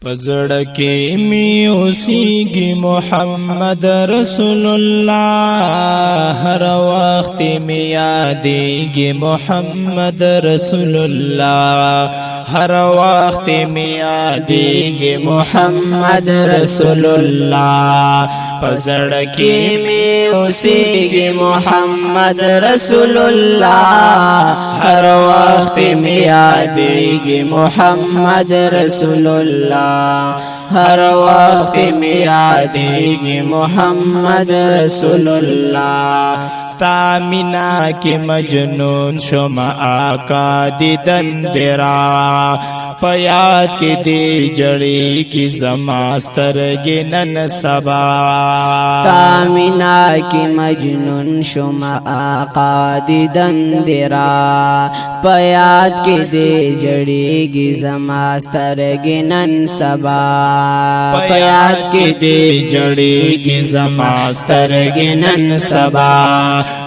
پزړه کې می اوسېږي محمد رسول الله، هر وخت می یادېږي محمد رسول الله، هر وخت می یادېږي محمد رسول الله. پزړه کې می اوسېږي محمد رسول الله، هر وخت می یادېږي محمد رسول الله، ہر وقت میں یادېږي محمد رسول الله. ستا مینا کی مجنون شم آقا دیدن درا، پیاد کی دی جڑی کی زما سترګې نن سبا. ستا مینا کی مجنون شم آقا دیدن درا، پیاد کی دی جڑی کی زما سترګې نن سبا. پیاد کی دی جڑی کی زما سترګې نن سبا.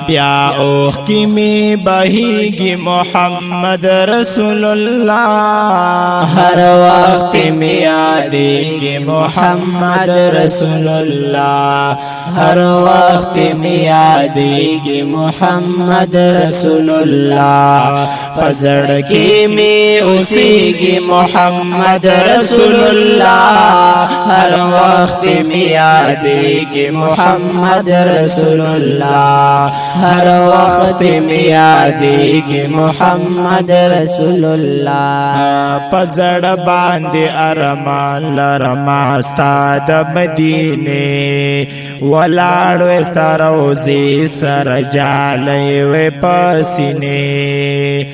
بیا اوخ کی می بهیږي محمد رسول الله، ہر وقت میں یادېږي محمد رسول الله، ہر وقت میں یادېږي محمد رسول الله. پزړه کې می اوسېږي محمد رسول الله، ہر وقت میں یادېږي محمد رسول الله، ہر وقت میں یادېږي محمد رسول الله. پزړه باندې ارمان لرم ستا د مدینه، ولاړ ستا روضې سره جالۍ وې پسینې.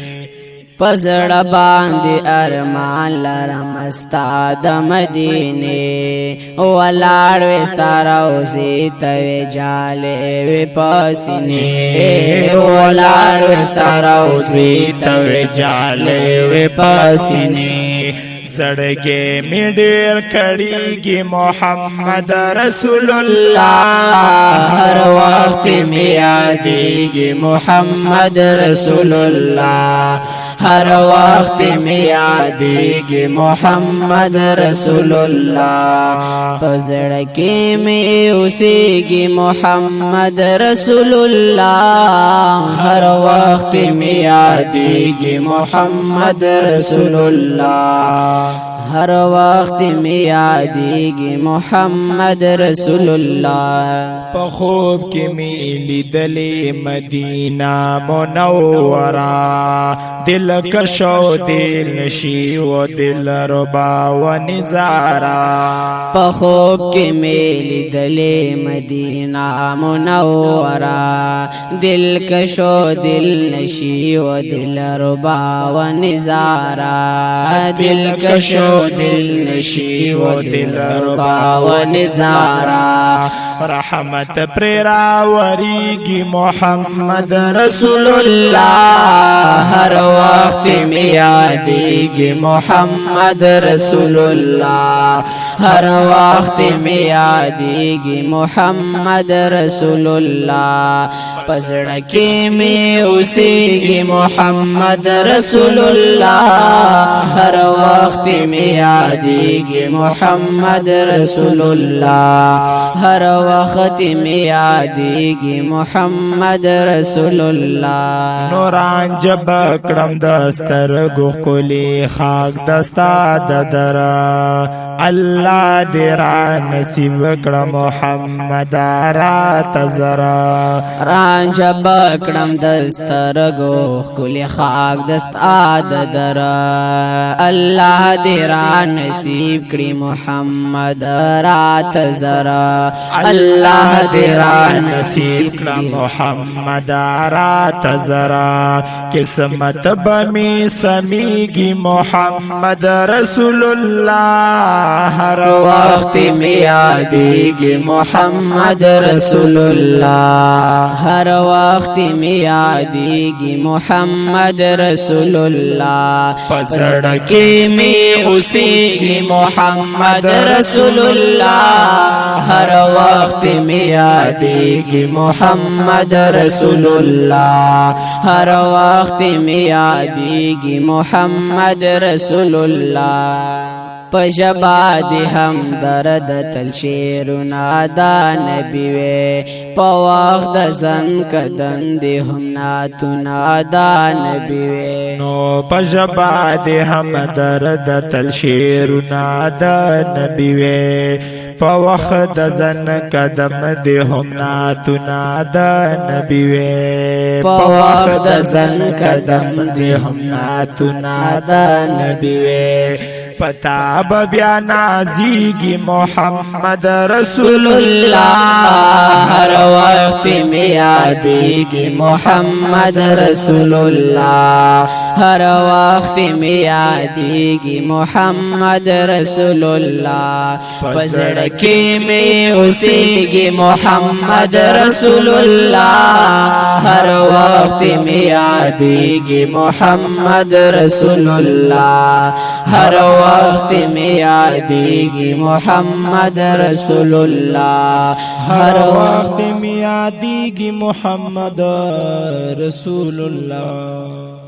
پزړه باندې ارمان لرم ستا د مدینه، ولاړ وې ستا روضې ته وې جالۍ وې پسینې، ولاړ وې ستا روضې ته وې جالۍ وې پسینې. زړګې می ډېر کړيږي محمد رسول الله، هر وخت می یادېږي محمد رسول الله، ہر وقت میں یادېږي محمد رسول الله. پزړه کې میں اوسېږي محمد رسول الله، ہر وقت میں یادېږي محمد رسول الله، ہر وقت میں یادېږي محمد رسول الله. په خوب کې می لیدلې مدینه منوره، دل کشو دل نشی و دل ربا و نظارا. په خوب کې می لیدلې مدینه منوره، دل کشو دل نشی و دل ربا و نظارا، دل کشو دل نشی و دل ربا و نظارا. رحمت پر راوریږي محمد رسول الله، ہر وقت میں یادېږي محمد رسول الله، ہر وقت میں یادېږي محمد رسول الله. پزړه کې میں اوسېږي محمد رسول الله، ہر وقت میں یادېږي محمد رسول الله، ہر وقت میں یادېږي محمد رسول الله. نوران جب کړم دستر ګوخلی خاک دستا ددرا، الله دې را نصیب کړه محمد رات زرا. ران جب کړم دسترګو کلی خاک دستا ددرا، الله دې را نصیب کړي محمد رات زرا، الله دې را نصیب کړه محمد رات زرا. قسمت بمی سمیږي محمد رسول الله، ہر وقت میں یادېږي محمد رسول الله، ہر وقت میں یادېږي محمد رسول الله. پزړه کې می اوسېږي محمد رسول الله، ہر وقت میں یادېږي محمد رسول الله، ہر وقت میں یادېږي محمد رسول الله. پجبا دی هم درد تل شیرنا دا نبی وی پا وقت زن کدن دی هم ناتنا دا نبی وی نو پجبا دی هم درد تل شیرنا دا نبی وی پا وقت زن کدم دی هم ناتنا دا نبی وی پا وقت زن کدم دی هم ناتنا دا نبی وی پتا بیا نازیگی محمد رسول اللہ ہر وقت میں یادیگی محمد رسول اللہ ہر وقت میں یادیگی محمد رسول اللہ پزڑکی میں اسیگی محمد رسول اللہ ہر وقت میں یادیگی محمد رسول اللہ ہر وقت میں یادیگی محمد رسول اللہ ہر وقت میں یادیگی محمد رسول اللہ